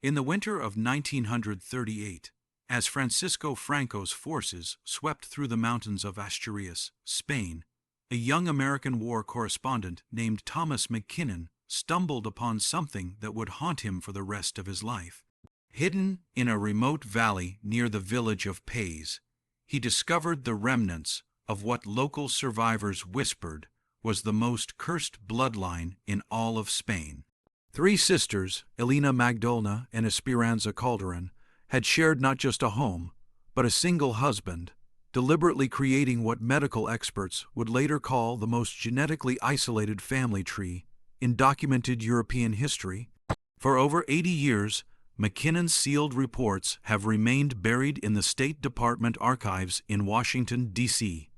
In the winter of 1938, as Francisco Franco's forces swept through the mountains of Asturias, Spain, a young American war correspondent named Thomas McKinnon stumbled upon something that would haunt him for the rest of his life. Hidden in a remote valley near the village of Pays, he discovered the remnants of what local survivors whispered was the most cursed bloodline in all of Spain. Three sisters, Elena Magdalena and Esperanza Calderon, had shared not just a home, but a single husband, deliberately creating what medical experts would later call the most genetically isolated family tree in documented European history. For over 80 years, McKinnon's sealed reports have remained buried in the State Department archives in Washington, D.C.,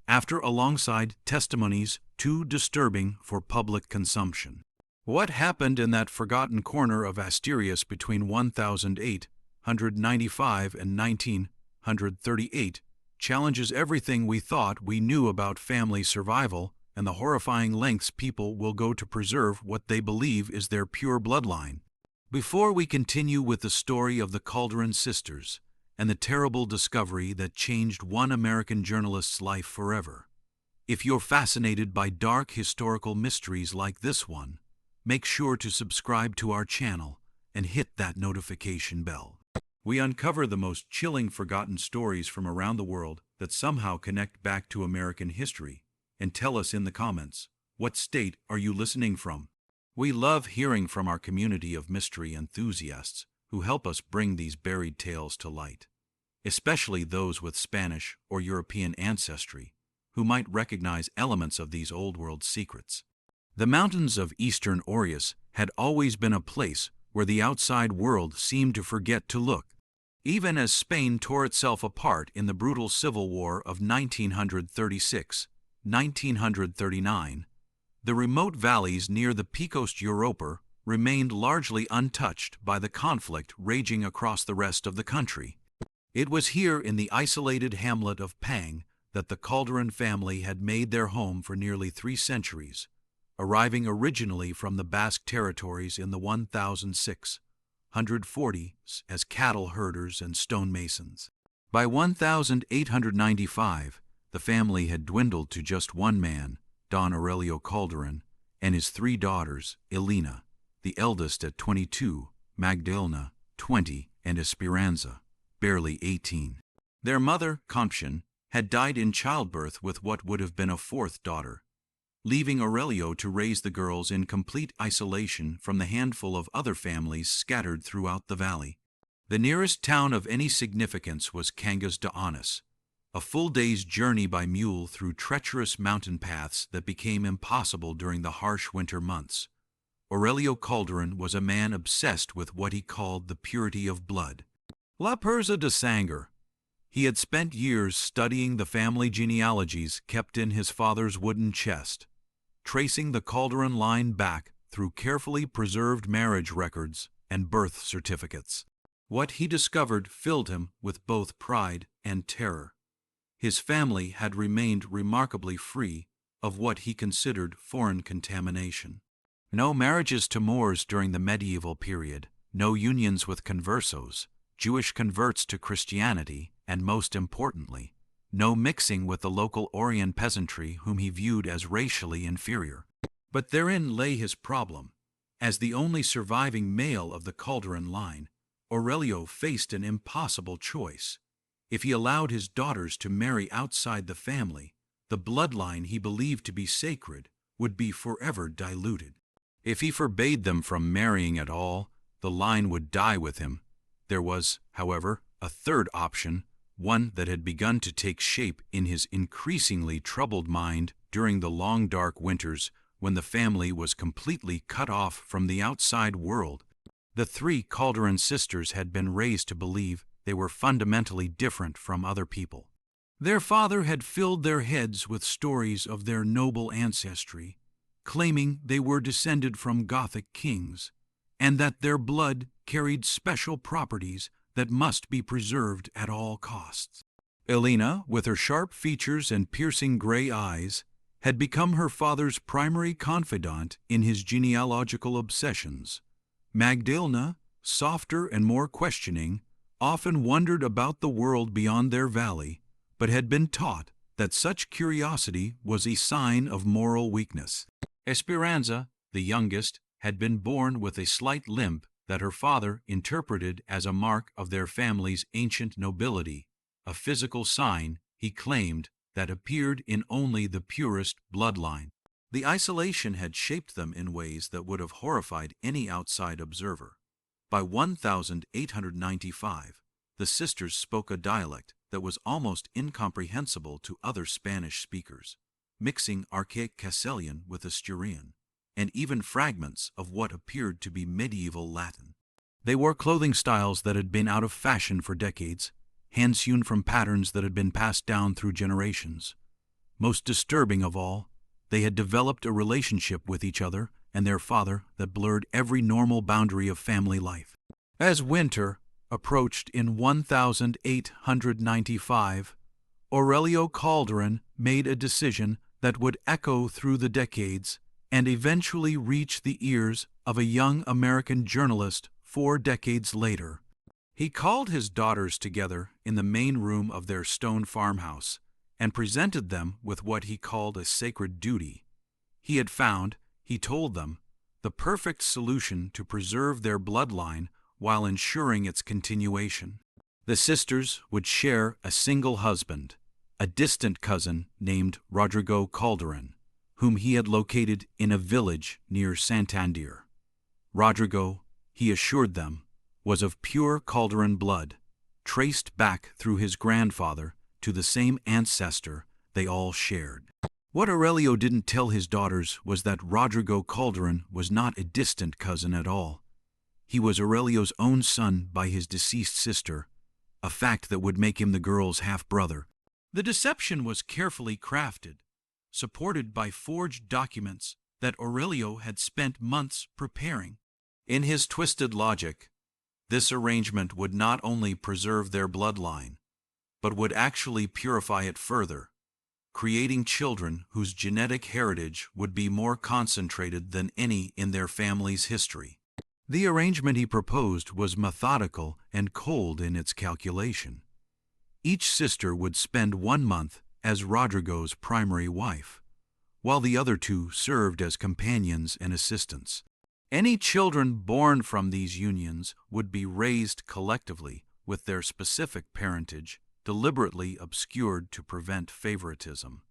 alongside testimonies too disturbing for public consumption. What happened in that forgotten corner of Asturias between 1895 and 1938 challenges everything we thought we knew about family survival and the horrifying lengths people will go to preserve what they believe is their pure bloodline. Before we continue with the story of the CALDERÓN sisters and the terrible discovery that changed one American journalist's life forever, if you're fascinated by dark historical mysteries like this one, make sure to subscribe to our channel and hit that notification bell. We uncover the most chilling forgotten stories from around the world that somehow connect back to American history, and tell us in the comments, what state are you listening from? We love hearing from our community of mystery enthusiasts who help us bring these buried tales to light, especially those with Spanish or European ancestry, who might recognize elements of these old-world secrets. The mountains of eastern Aureus had always been a place where the outside world seemed to forget to look. Even as Spain tore itself apart in the brutal civil war of 1936-1939, the remote valleys near the Picos de Europa remained largely untouched by the conflict raging across the rest of the country. It was here in the isolated hamlet of Pang that the Calderon family had made their home for nearly 3 centuries, arriving originally from the Basque territories in the 1640s as cattle herders and stonemasons. By 1895, the family had dwindled to just one man, Don Aurelio Calderon, and his 3 daughters, Elena, the eldest at 22, Magdalena, 20, and Esperanza, barely 18. Their mother, Compton, had died in childbirth with what would have been a 4th daughter, leaving Aurelio to raise the girls in complete isolation from the handful of other families scattered throughout the valley. The nearest town of any significance was Cangas de Onís, a full day's journey by mule through treacherous mountain paths that became impossible during the harsh winter months. Aurelio Calderon was a man obsessed with what he called the purity of blood, la pureza de sangre. He had spent years studying the family genealogies kept in his father's wooden chest, tracing the Calderon line back through carefully preserved marriage records and birth certificates. What he discovered filled him with both pride and terror. His family had remained remarkably free of what he considered foreign contamination. No marriages to Moors during the medieval period, no unions with conversos, Jewish converts to Christianity, and most importantly, no mixing with the local Orient peasantry whom he viewed as racially inferior. But therein lay his problem. As the only surviving male of the Calderon line, Aurelio faced an impossible choice. If he allowed his daughters to marry outside the family, the bloodline he believed to be sacred would be forever diluted. If he forbade them from marrying at all, the line would die with him. There was, however, a third option, one that had begun to take shape in his increasingly troubled mind during the long dark winters when the family was completely cut off from the outside world. The 3 Calderon sisters had been raised to believe they were fundamentally different from other people. Their father had filled their heads with stories of their noble ancestry, claiming they were descended from Gothic kings, and that their blood carried special properties that must be preserved at all costs. Elena, with her sharp features and piercing gray eyes, had become her father's primary confidant in his genealogical obsessions. Magdalena, softer and more questioning, often wondered about the world beyond their valley, but had been taught that such curiosity was a sign of moral weakness. Esperanza, the youngest, had been born with a slight limp that her father interpreted as a mark of their family's ancient nobility, a physical sign, he claimed, that appeared in only the purest bloodline. The isolation had shaped them in ways that would have horrified any outside observer. By 1895, the sisters spoke a dialect that was almost incomprehensible to other Spanish speakers, mixing archaic Castilian with Asturian, and even fragments of what appeared to be medieval Latin. They wore clothing styles that had been out of fashion for decades, hand-sewn from patterns that had been passed down through generations. Most disturbing of all, they had developed a relationship with each other and their father that blurred every normal boundary of family life. As winter approached in 1895, Aurelio Calderon made a decision that would echo through the decades and eventually reach the ears of a young American journalist 4 decades later. He called his daughters together in the main room of their stone farmhouse and presented them with what he called a sacred duty. He had found, he told them, the perfect solution to preserve their bloodline while ensuring its continuation. The sisters would share a single husband, a distant cousin named Rodrigo Calderon, whom he had located in a village near Santander. Rodrigo, he assured them, was of pure Calderon blood, traced back through his grandfather to the same ancestor they all shared. What Aurelio didn't tell his daughters was that Rodrigo Calderon was not a distant cousin at all. He was Aurelio's own son by his deceased sister, a fact that would make him the girl's half-brother. The deception was carefully crafted, supported by forged documents that Aurelio had spent months preparing. In his twisted logic, this arrangement would not only preserve their bloodline, but would actually purify it further, creating children whose genetic heritage would be more concentrated than any in their family's history. The arrangement he proposed was methodical and cold in its calculation. Each sister would spend 1 month as Rodrigo's primary wife, while the other 2 served as companions and assistants. Any children born from these unions would be raised collectively with their specific parentage deliberately obscured to prevent favoritism.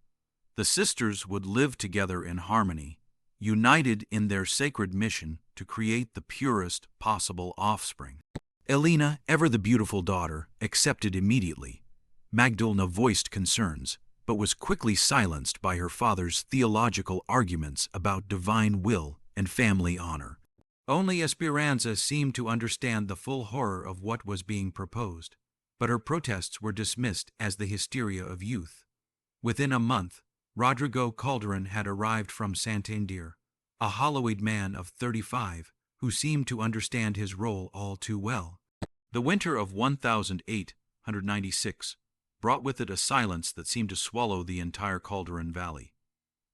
The sisters would live together in harmony, united in their sacred mission to create the purest possible offspring. Elena, ever the beautiful daughter, accepted immediately. Magdalena voiced concerns, but was quickly silenced by her father's theological arguments about divine will and family honor. Only Esperanza seemed to understand the full horror of what was being proposed, but her protests were dismissed as the hysteria of youth. Within a month, Rodrigo Calderon had arrived from Santander, a hollow-eyed man of 35 who seemed to understand his role all too well. The winter of 1896 brought with it a silence that seemed to swallow the entire Calderon Valley.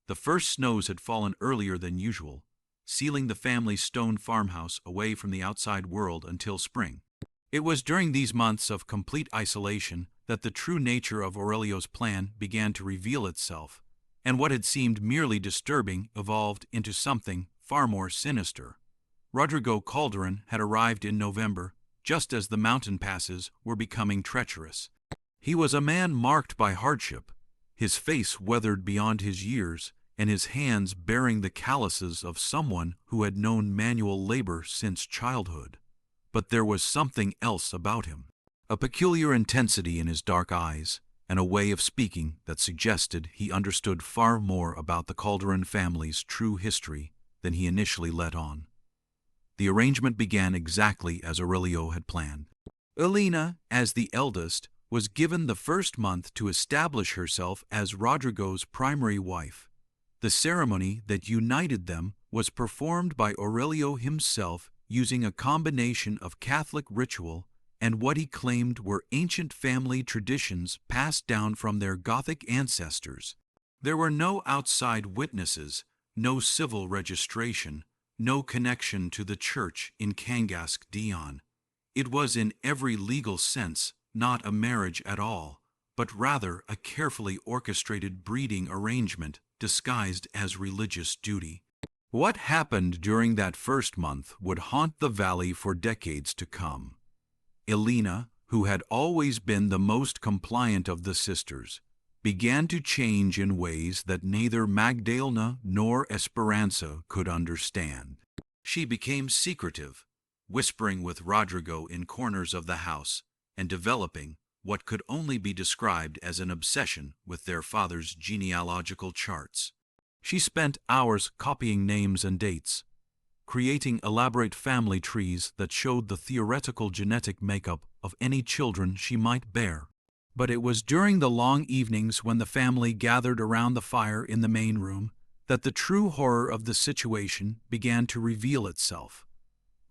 The first snows had fallen earlier than usual, sealing the family's stone farmhouse away from the outside world until spring. It was during these months of complete isolation that the true nature of Aurelio's plan began to reveal itself, and what had seemed merely disturbing evolved into something far more sinister. Rodrigo Calderon had arrived in November, just as the mountain passes were becoming treacherous. He was a man marked by hardship, his face weathered beyond his years, and his hands bearing the calluses of someone who had known manual labor since childhood. But there was something else about him, a peculiar intensity in his dark eyes, and a way of speaking that suggested he understood far more about the Calderon family's true history than he initially let on. The arrangement began exactly as Aurelio had planned. Elena, as the eldest, was given the first month to establish herself as Rodrigo's primary wife. The ceremony that united them was performed by Aurelio himself using a combination of Catholic ritual and what he claimed were ancient family traditions passed down from their Gothic ancestors. There were no outside witnesses, no civil registration, no connection to the church in Kangask Dion. It was in every legal sense not a marriage at all, but rather a carefully orchestrated breeding arrangement disguised as religious duty. What happened during that first month would haunt the valley for decades to come. Elena, who had always been the most compliant of the sisters, began to change in ways that neither Magdalena nor Esperanza could understand. She became secretive, whispering with Rodrigo in corners of the house, and developing what could only be described as an obsession with their father's genealogical charts. She spent hours copying names and dates, creating elaborate family trees that showed the theoretical genetic makeup of any children she might bear. But it was during the long evenings when the family gathered around the fire in the main room that the true horror of the situation began to reveal itself.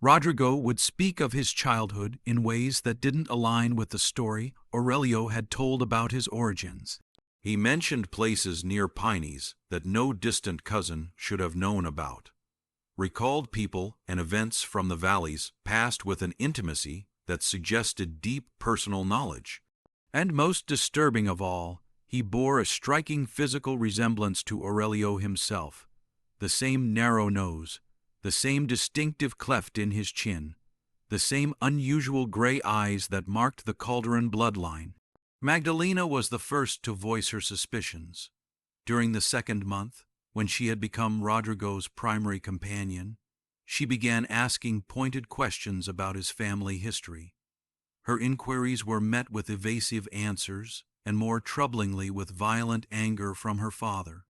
Rodrigo would speak of his childhood in ways that didn't align with the story Aurelio had told about his origins. He mentioned places near Pines that no distant cousin should have known about, recalled people and events from the valleys past with an intimacy that suggested deep personal knowledge. And most disturbing of all, he bore a striking physical resemblance to Aurelio himself. The same narrow nose, the same distinctive cleft in his chin, the same unusual gray eyes that marked the Calderon bloodline. Magdalena was the first to voice her suspicions. During the second month, when she had become Rodrigo's primary companion, she began asking pointed questions about his family history. Her inquiries were met with evasive answers, and more troublingly with violent anger from her father.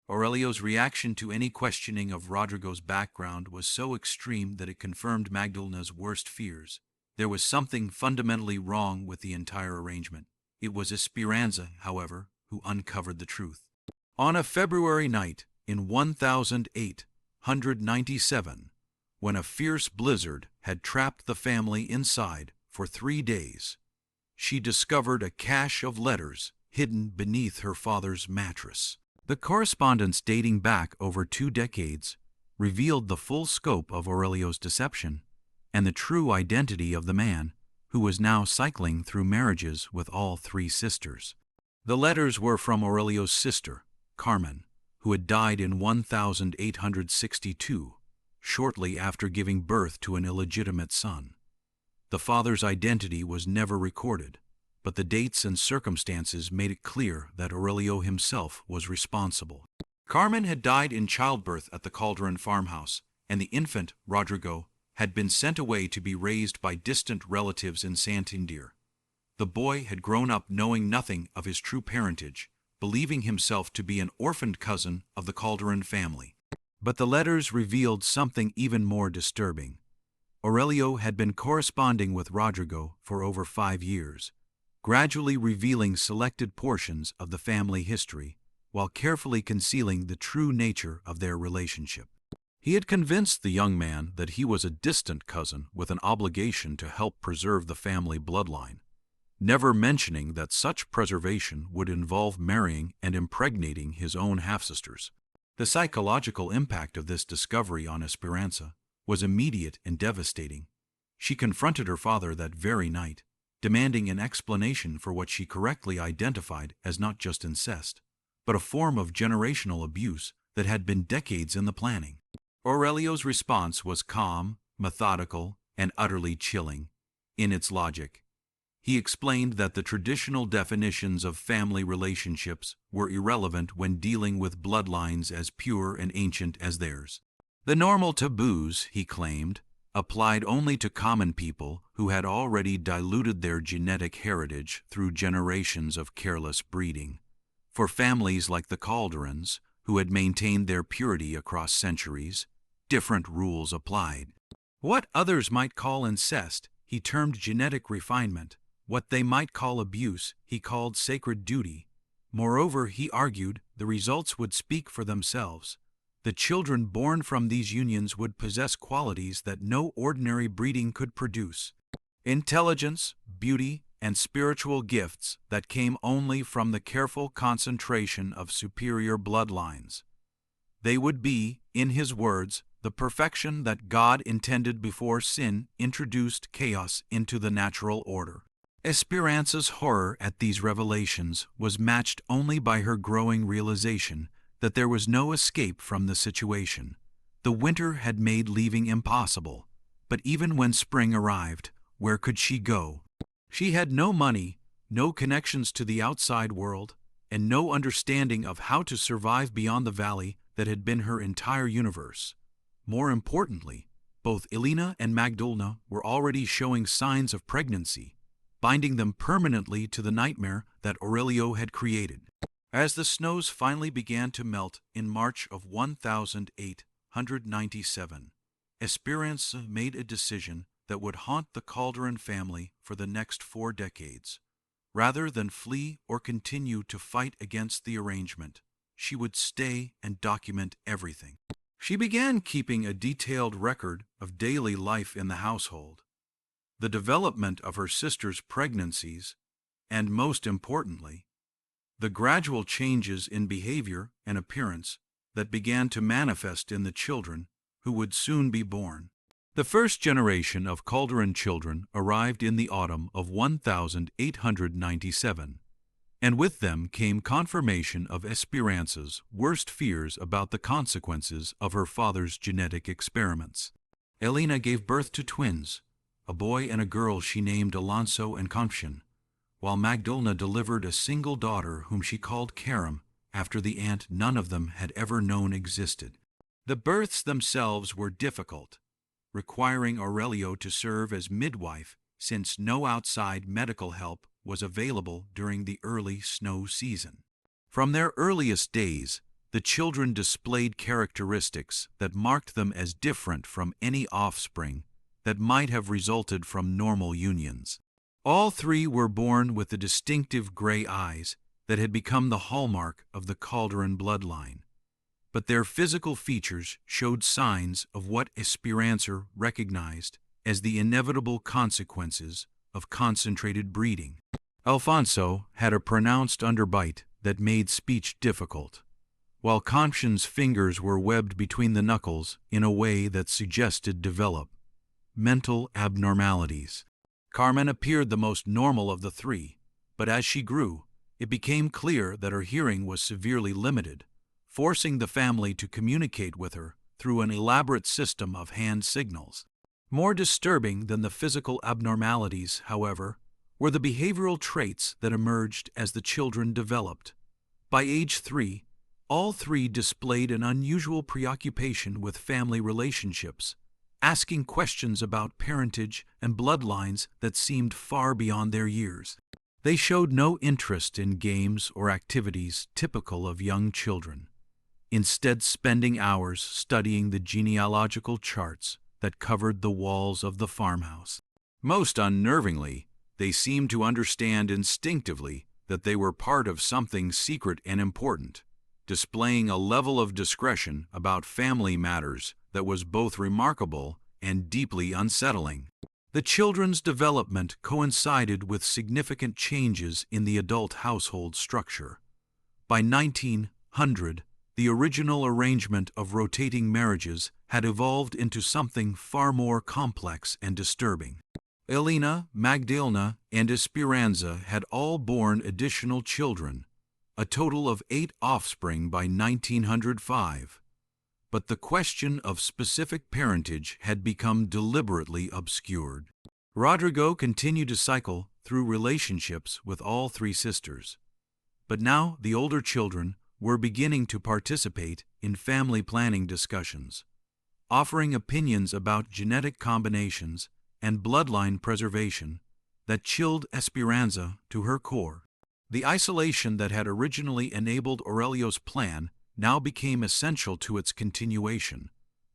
Aurelio's reaction to any questioning of Rodrigo's background was so extreme that it confirmed Magdalena's worst fears. There was something fundamentally wrong with the entire arrangement. It was Esperanza, however, who uncovered the truth. On a February night in 1897, when a fierce blizzard had trapped the family inside for 3 days, she discovered a cache of letters hidden beneath her father's mattress. The correspondence, dating back over 2 decades, revealed the full scope of Aurelio's deception and the true identity of the man who was now cycling through marriages with all 3 sisters. The letters were from Aurelio's sister, Carmen, who had died in 1862, shortly after giving birth to an illegitimate son. The father's identity was never recorded, but the dates and circumstances made it clear that Aurelio himself was responsible. Carmen had died in childbirth at the Calderon farmhouse, and the infant, Rodrigo, had been sent away to be raised by distant relatives in Santander. The boy had grown up knowing nothing of his true parentage, believing himself to be an orphaned cousin of the Calderon family. But the letters revealed something even more disturbing. Aurelio had been corresponding with Rodrigo for over 5 years, gradually revealing selected portions of the family history, while carefully concealing the true nature of their relationship. He had convinced the young man that he was a distant cousin with an obligation to help preserve the family bloodline, never mentioning that such preservation would involve marrying and impregnating his own half-sisters. The psychological impact of this discovery on Esperanza was immediate and devastating. She confronted her father that very night, demanding an explanation for what she correctly identified as not just incest, but a form of generational abuse that had been decades in the planning. Aurelio's response was calm, methodical, and utterly chilling in its logic. He explained that the traditional definitions of family relationships were irrelevant when dealing with bloodlines as pure and ancient as theirs. The normal taboos, he claimed, applied only to common people who had already diluted their genetic heritage through generations of careless breeding. For families like the Calderons, who had maintained their purity across centuries, different rules applied. What others might call incest, he termed genetic refinement. What they might call abuse, he called sacred duty. Moreover, he argued, the results would speak for themselves. The children born from these unions would possess qualities that no ordinary breeding could produce: intelligence, beauty, and spiritual gifts that came only from the careful concentration of superior bloodlines. They would be, in his words, the perfection that God intended before sin introduced chaos into the natural order. Esperanza's horror at these revelations was matched only by her growing realization that there was no escape from the situation. The winter had made leaving impossible, but even when spring arrived, where could she go? She had no money, no connections to the outside world, and no understanding of how to survive beyond the valley that had been her entire universe. More importantly, both Elena and Magdalena were already showing signs of pregnancy, binding them permanently to the nightmare that Aurelio had created. As the snows finally began to melt in March of 1897, Esperanza made a decision that would haunt the Calderon family for the next 4 decades. Rather than flee or continue to fight against the arrangement, she would stay and document everything. She began keeping a detailed record of daily life in the household, the development of her sister's pregnancies, and most importantly, the gradual changes in behavior and appearance that began to manifest in the children who would soon be born. The first generation of Calderon children arrived in the autumn of 1897, and with them came confirmation of Esperanza's worst fears about the consequences of her father's genetic experiments. Elena gave birth to twins, a boy and a girl she named Alonso and Concepcion, while Magdalena delivered a single daughter whom she called Karam after the aunt none of them had ever known existed. The births themselves were difficult, requiring Aurelio to serve as midwife since no outside medical help was available during the early snow season. From their earliest days, the children displayed characteristics that marked them as different from any offspring that might have resulted from normal unions. All 3 were born with the distinctive gray eyes that had become the hallmark of the Calderon bloodline, but their physical features showed signs of what Esperanza recognized as the inevitable consequences of concentrated breeding. Alfonso had a pronounced underbite that made speech difficult, while Concepcion's fingers were webbed between the knuckles in a way that suggested mental abnormalities. Carmen appeared the most normal of the 3, but as she grew, it became clear that her hearing was severely limited, forcing the family to communicate with her through an elaborate system of hand signals. More disturbing than the physical abnormalities, however, were the behavioral traits that emerged as the children developed. By age 3, all 3 displayed an unusual preoccupation with family relationships, asking questions about parentage and bloodlines that seemed far beyond their years. They showed no interest in games or activities typical of young children, instead spending hours studying the genealogical charts that covered the walls of the farmhouse. Most unnervingly, they seemed to understand instinctively that they were part of something secret and important, displaying a level of discretion about family matters that was both remarkable and deeply unsettling. The children's development coincided with significant changes in the adult household structure. By 1900, the original arrangement of rotating marriages had evolved into something far more complex and disturbing. Elena, Magdalena, and Esperanza had all borne additional children, a total of 8 offspring by 1905. But the question of specific parentage had become deliberately obscured. Rodrigo continued to cycle through relationships with all 3 sisters, but now the older children were beginning to participate in family planning discussions, offering opinions about genetic combinations and bloodline preservation that chilled Esperanza to her core. The isolation that had originally enabled Aurelio's plan now became essential to its continuation.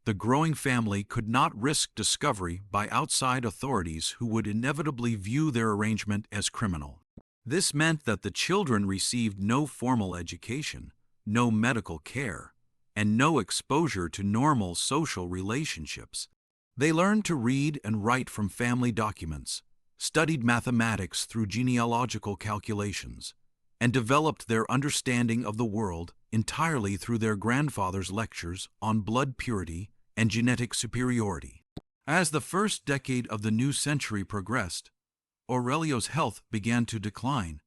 The growing family could not risk discovery by outside authorities who would inevitably view their arrangement as criminal. This meant that the children received no formal education, no medical care, and no exposure to normal social relationships. They learned to read and write from family documents, studied mathematics through genealogical calculations, and developed their understanding of the world entirely through their grandfather's lectures on blood purity and genetic superiority. As the first decade of the new century progressed, Aurelio's health began to decline,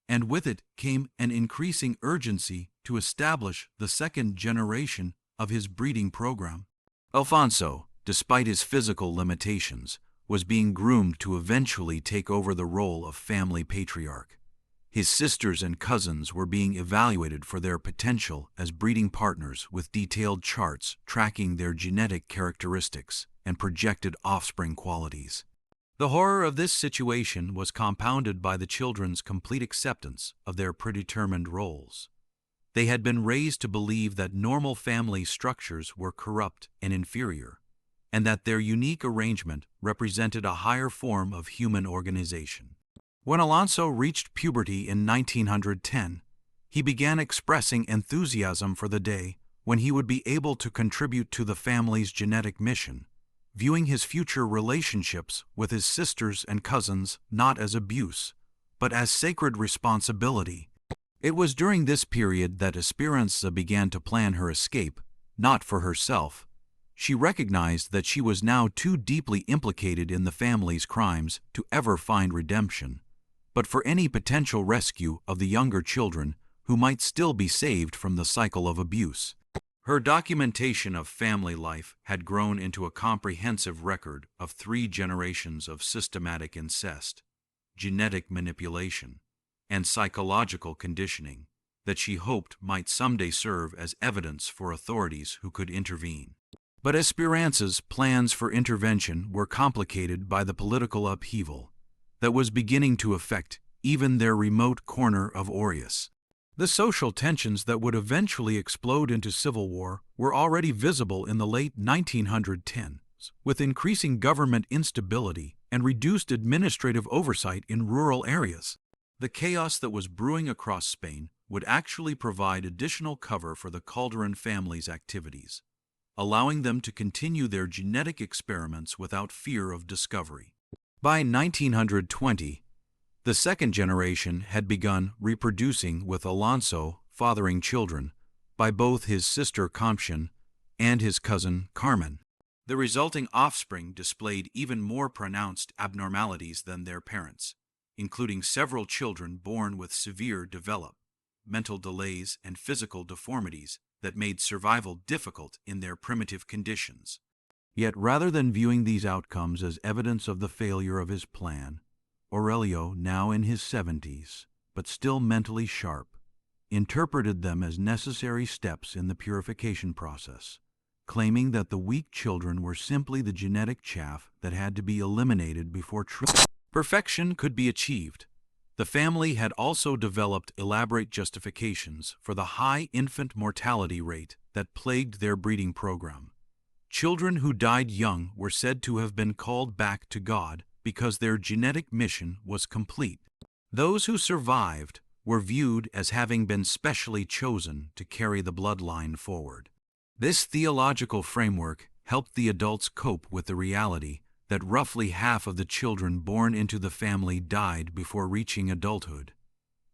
and with it came an increasing urgency to establish the second generation of his breeding program. Alfonso, despite his physical limitations, was being groomed to eventually take over the role of family patriarch. His sisters and cousins were being evaluated for their potential as breeding partners with detailed charts tracking their genetic characteristics and projected offspring qualities. The horror of this situation was compounded by the children's complete acceptance of their predetermined roles. They had been raised to believe that normal family structures were corrupt and inferior, and that their unique arrangement represented a higher form of human organization. When Alonso reached puberty in 1910, he began expressing enthusiasm for the day when he would be able to contribute to the family's genetic mission, viewing his future relationships with his sisters and cousins not as abuse, but as sacred responsibility. It was during this period that Esperanza began to plan her escape, not for herself. She recognized that she was now too deeply implicated in the family's crimes to ever find redemption, but for any potential rescue of the younger children who might still be saved from the cycle of abuse. Her documentation of family life had grown into a comprehensive record of 3 generations of systematic incest, genetic manipulation, and psychological conditioning that she hoped might someday serve as evidence for authorities who could intervene. But Esperanza's plans for intervention were complicated by the political upheaval that was beginning to affect even their remote corner of Aureus. The social tensions that would eventually explode into civil war were already visible in the late 1910s, with increasing government instability and reduced administrative oversight in rural areas. The chaos that was brewing across Spain would actually provide additional cover for the Calderon family's activities, allowing them to continue their genetic experiments without fear of discovery. By 1920, the second generation had begun reproducing, with Alonso fathering children by both his sister Compton and his cousin Carmen. The resulting offspring displayed even more pronounced abnormalities than their parents, including several children born with severe developmental delays and physical deformities that made survival difficult in their primitive conditions. Yet rather than viewing these outcomes as evidence of the failure of his plan, Aurelio, now in his 70s, but still mentally sharp, interpreted them as necessary steps in the purification process, claiming that the weak children were simply the genetic chaff that had to be eliminated before perfection could be achieved. The family had also developed elaborate justifications for the high infant mortality rate that plagued their breeding program. Children who died young were said to have been called back to God because their genetic mission was complete. Those who survived were viewed as having been specially chosen to carry the bloodline forward. This theological framework helped the adults cope with the reality that roughly half of the children born into the family died before reaching adulthood,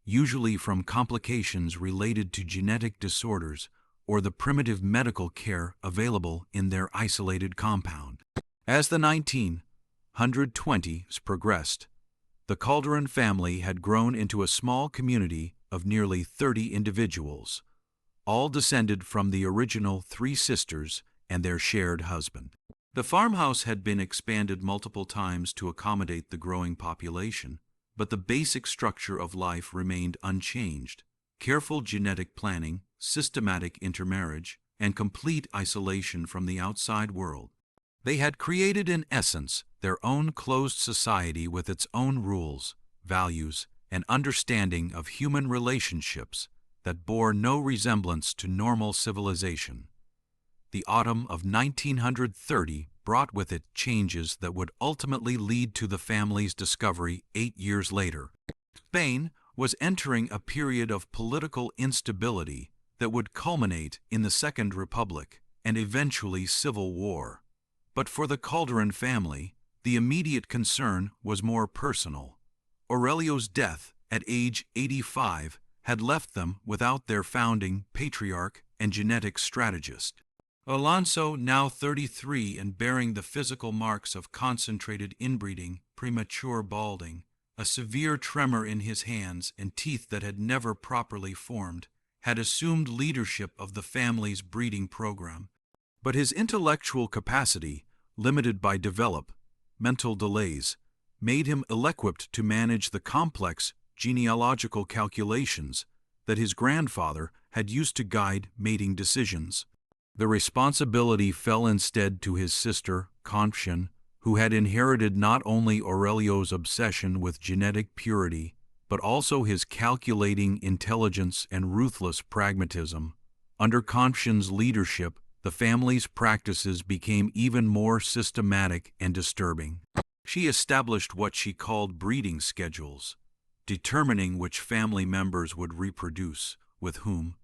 usually from complications related to genetic disorders or the primitive medical care available in their isolated compound. As the 1920s progressed, the Calderon family had grown into a small community of nearly 30 individuals, all descended from the original 3 sisters and their shared husband. The farmhouse had been expanded multiple times to accommodate the growing population, but the basic structure of life remained unchanged: careful genetic planning, systematic intermarriage, and complete isolation from the outside world. They had created, in essence, their own closed society with its own rules, values, and understanding of human relationships that bore no resemblance to normal civilization. The autumn of 1930 brought with it changes that would ultimately lead to the family's discovery 8 years later. Spain was entering a period of political instability that would culminate in the Second Republic and eventually civil war. But for the Calderon family, the immediate concern was more personal. Aurelio's death at age 85 had left them without their founding patriarch and genetic strategist. Alonso, now 33 and bearing the physical marks of concentrated inbreeding, premature balding, a severe tremor in his hands, and teeth that had never properly formed, had assumed leadership of the family's breeding program. But his intellectual capacity, limited by mental delays, made him ill-equipped to manage the complex genealogical calculations that his grandfather had used to guide mating decisions. The responsibility fell instead to his sister, Conchian, who had inherited not only Aurelio's obsession with genetic purity, but also his calculating intelligence and ruthless pragmatism. Under Conchian's leadership, the family's practices became even more systematic and disturbing. She established what she called breeding schedules, determining which family members would reproduce, with whom,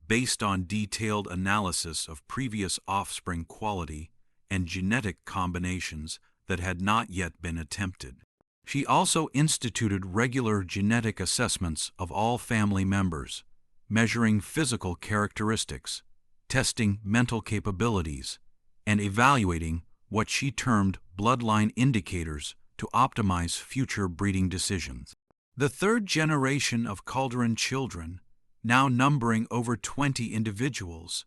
based on detailed analysis of previous offspring quality and genetic combinations that had not yet been attempted. She also instituted regular genetic assessments of all family members, measuring physical characteristics, testing mental capabilities, and evaluating what she termed bloodline indicators to optimize future breeding decisions. The third generation of Calderon children, now numbering over 20 individuals,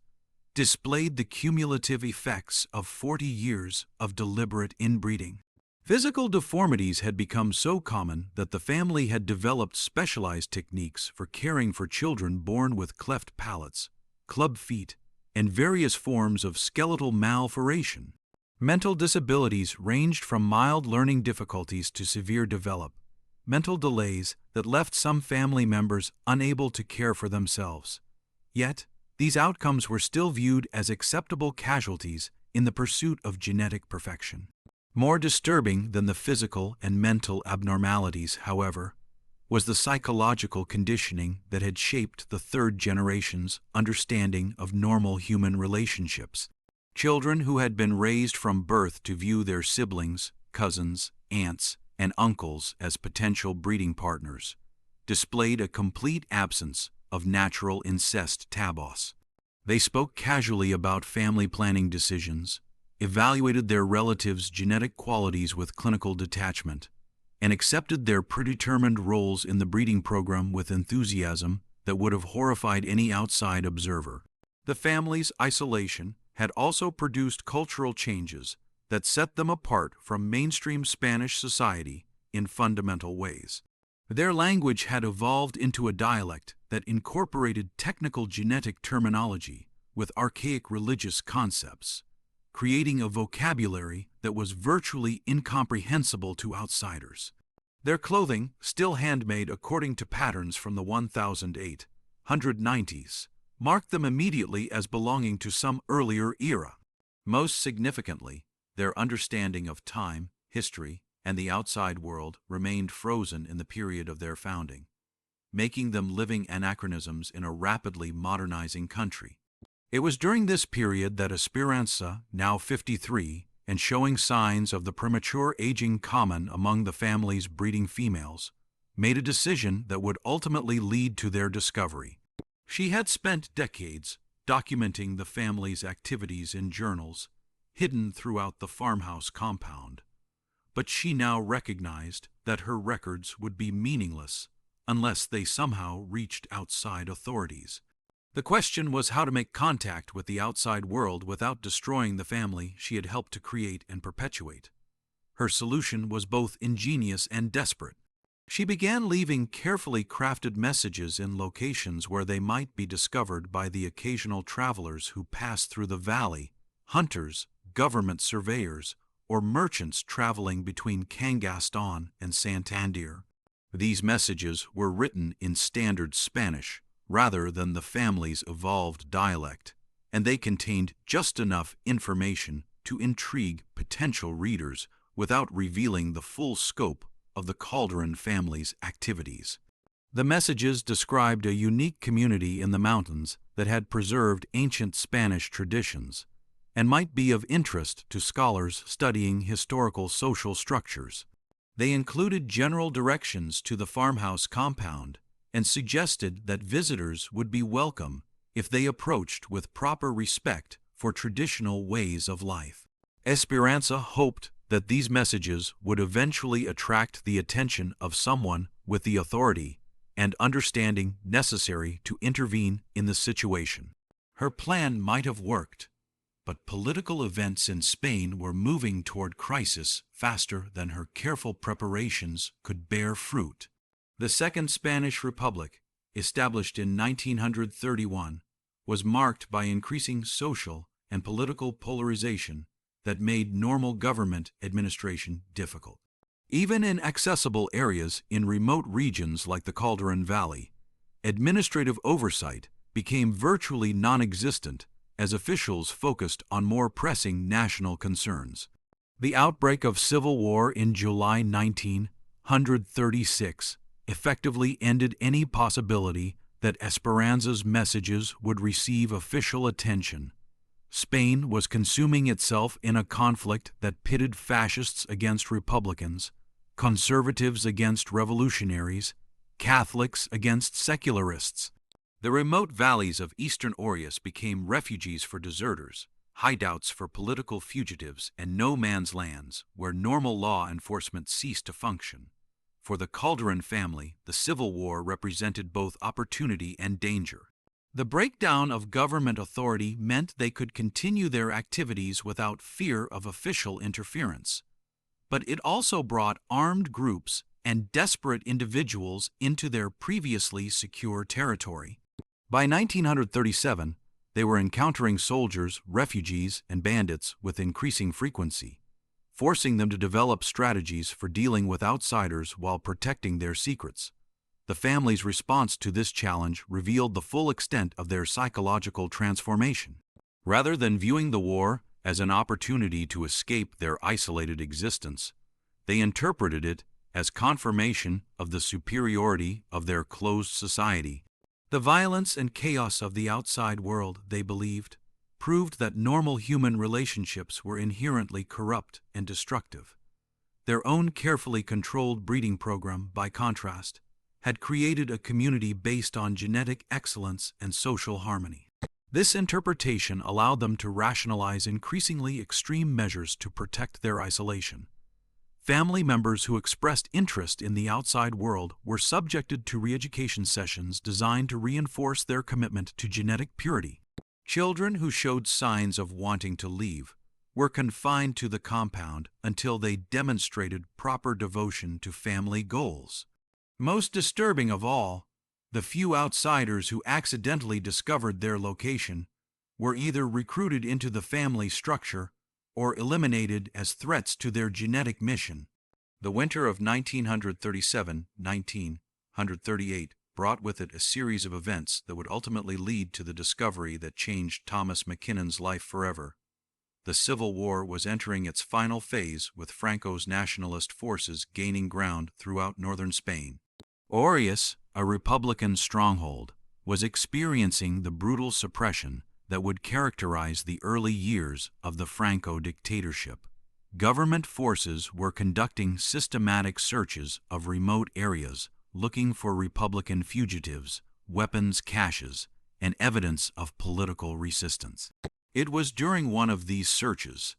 displayed the cumulative effects of 40 years of deliberate inbreeding. Physical deformities had become so common that the family had developed specialized techniques for caring for children born with cleft palates, club feet, and various forms of skeletal malformation. Mental disabilities ranged from mild learning difficulties to severe developmental delays that left some family members unable to care for themselves. Yet, these outcomes were still viewed as acceptable casualties in the pursuit of genetic perfection. More disturbing than the physical and mental abnormalities, however, was the psychological conditioning that had shaped the third generation's understanding of normal human relationships. Children who had been raised from birth to view their siblings, cousins, aunts, and uncles as potential breeding partners displayed a complete absence of natural incest tabos. They spoke casually about family planning decisions, evaluated their relatives' genetic qualities with clinical detachment, and accepted their predetermined roles in the breeding program with enthusiasm that would have horrified any outside observer. The family's isolation had also produced cultural changes that set them apart from mainstream Spanish society in fundamental ways. Their language had evolved into a dialect that incorporated technical genetic terminology with archaic religious concepts, creating a vocabulary that was virtually incomprehensible to outsiders. Their clothing, still handmade according to patterns from the 1890s, marked them immediately as belonging to some earlier era. Most significantly, their understanding of time, history, and the outside world remained frozen in the period of their founding, making them living anachronisms in a rapidly modernizing country. It was during this period that Esperanza, now 53, and showing signs of the premature aging common among the family's breeding females, made a decision that would ultimately lead to their discovery. She had spent decades documenting the family's activities in journals, hidden throughout the farmhouse compound. But she now recognized that her records would be meaningless unless they somehow reached outside authorities. The question was how to make contact with the outside world without destroying the family she had helped to create and perpetuate. Her solution was both ingenious and desperate. She began leaving carefully crafted messages in locations where they might be discovered by the occasional travelers who passed through the valley, hunters, government surveyors, or merchants traveling between Cangaston and Santander. These messages were written in standard Spanish rather than the family's evolved dialect, and they contained just enough information to intrigue potential readers without revealing the full scope of the Calderon family's activities. The messages described a unique community in the mountains that had preserved ancient Spanish traditions and might be of interest to scholars studying historical social structures. They included general directions to the farmhouse compound and suggested that visitors would be welcome if they approached with proper respect for traditional ways of life. Esperanza hoped that these messages would eventually attract the attention of someone with the authority and understanding necessary to intervene in the situation. Her plan might have worked, but political events in Spain were moving toward crisis faster than her careful preparations could bear fruit. The Second Spanish Republic, established in 1931, was marked by increasing social and political polarization that made normal government administration difficult. Even in accessible areas in remote regions like the Calderón Valley, administrative oversight became virtually non-existent as officials focused on more pressing national concerns. The outbreak of civil war in July 1936 effectively ended any possibility that Esperanza's messages would receive official attention. Spain was consuming itself in a conflict that pitted fascists against Republicans, conservatives against revolutionaries, Catholics against secularists. The remote valleys of eastern Asturias became refuges for deserters, hideouts for political fugitives, and no-man's lands where normal law enforcement ceased to function. For the Calderón family, the Civil War represented both opportunity and danger. The breakdown of government authority meant they could continue their activities without fear of official interference. But it also brought armed groups and desperate individuals into their previously secure territory. By 1937, they were encountering soldiers, refugees, and bandits with increasing frequency, forcing them to develop strategies for dealing with outsiders while protecting their secrets. The family's response to this challenge revealed the full extent of their psychological transformation. Rather than viewing the war as an opportunity to escape their isolated existence, they interpreted it as confirmation of the superiority of their closed society. The violence and chaos of the outside world, they believed, proved that normal human relationships were inherently corrupt and destructive. Their own carefully controlled breeding program, by contrast, had created a community based on genetic excellence and social harmony. This interpretation allowed them to rationalize increasingly extreme measures to protect their isolation. Family members who expressed interest in the outside world were subjected to re-education sessions designed to reinforce their commitment to genetic purity. Children who showed signs of wanting to leave were confined to the compound until they demonstrated proper devotion to family goals. Most disturbing of all, the few outsiders who accidentally discovered their location were either recruited into the family structure or eliminated as threats to their genetic mission. The winter of 1937-1938 brought with it a series of events that would ultimately lead to the discovery that changed Thomas McKinnon's life forever. The Civil War was entering its final phase, with Franco's nationalist forces gaining ground throughout northern Spain. Asturias, a Republican stronghold, was experiencing the brutal suppression that would characterize the early years of the Franco dictatorship. Government forces were conducting systematic searches of remote areas, looking for Republican fugitives, weapons caches, and evidence of political resistance. It was during one of these searches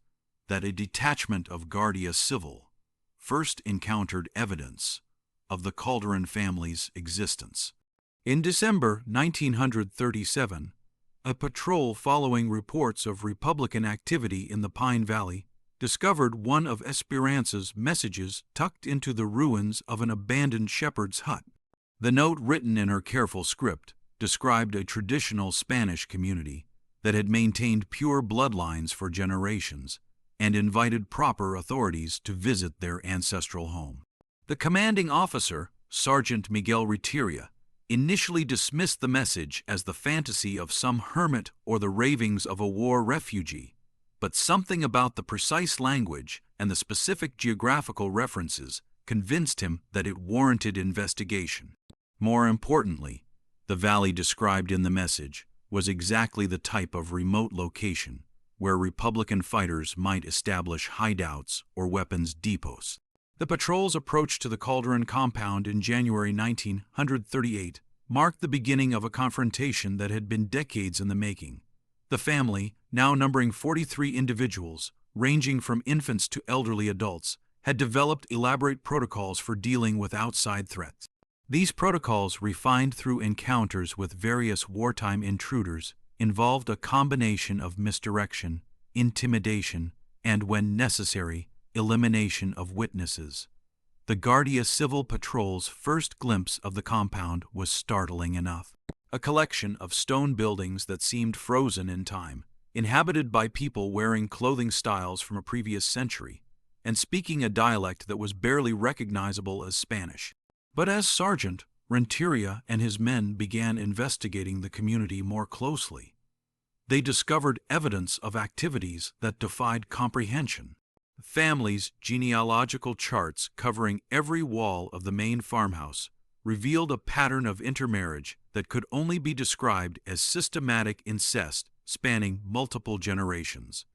that a detachment of Guardia Civil first encountered evidence of the Calderón family's existence. In December 1937, a patrol following reports of Republican activity in the Pine Valley discovered one of Esperanza's messages tucked into the ruins of an abandoned shepherd's hut. The note, written in her careful script, described a traditional Spanish community that had maintained pure bloodlines for generations and invited proper authorities to visit their ancestral home. The commanding officer, Sergeant Miguel Retira, initially dismissed the message as the fantasy of some hermit or the ravings of a war refugee, but something about the precise language and the specific geographical references convinced him that it warranted investigation. More importantly, the valley described in the message was exactly the type of remote location where Republican fighters might establish hideouts or weapons depots. The patrol's approach to the Calderón compound in January 1938 marked the beginning of a confrontation that had been decades in the making. The family, now numbering 43 individuals, ranging from infants to elderly adults, had developed elaborate protocols for dealing with outside threats. These protocols, refined through encounters with various wartime intruders, involved a combination of misdirection, intimidation, and, when necessary, elimination of witnesses. The Guardia Civil Patrol's first glimpse of the compound was startling enough. A collection of stone buildings that seemed frozen in time, inhabited by people wearing clothing styles from a previous century, and speaking a dialect that was barely recognizable as Spanish. But as Sergeant Renteria and his men began investigating the community more closely, they discovered evidence of activities that defied comprehension. The family's genealogical charts covering every wall of the main farmhouse revealed a pattern of intermarriage that could only be described as systematic incest spanning multiple generations.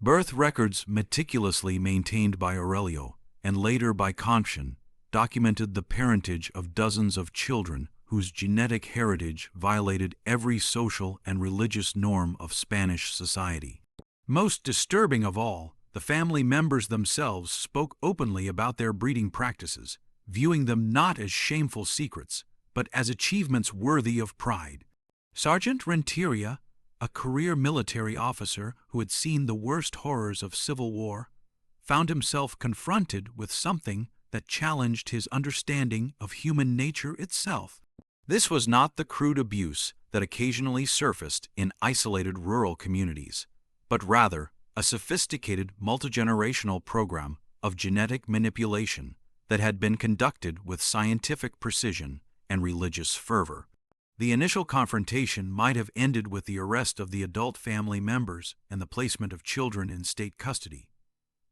Birth records meticulously maintained by Aurelio, and later by Confian, documented the parentage of dozens of children whose genetic heritage violated every social and religious norm of Spanish society. Most disturbing of all, the family members themselves spoke openly about their breeding practices, viewing them not as shameful secrets, but as achievements worthy of pride. Sergeant Renteria, a career military officer who had seen the worst horrors of civil war, found himself confronted with something that challenged his understanding of human nature itself. This was not the crude abuse that occasionally surfaced in isolated rural communities, but rather a sophisticated multigenerational program of genetic manipulation that had been conducted with scientific precision and religious fervor. The initial confrontation might have ended with the arrest of the adult family members and the placement of children in state custody,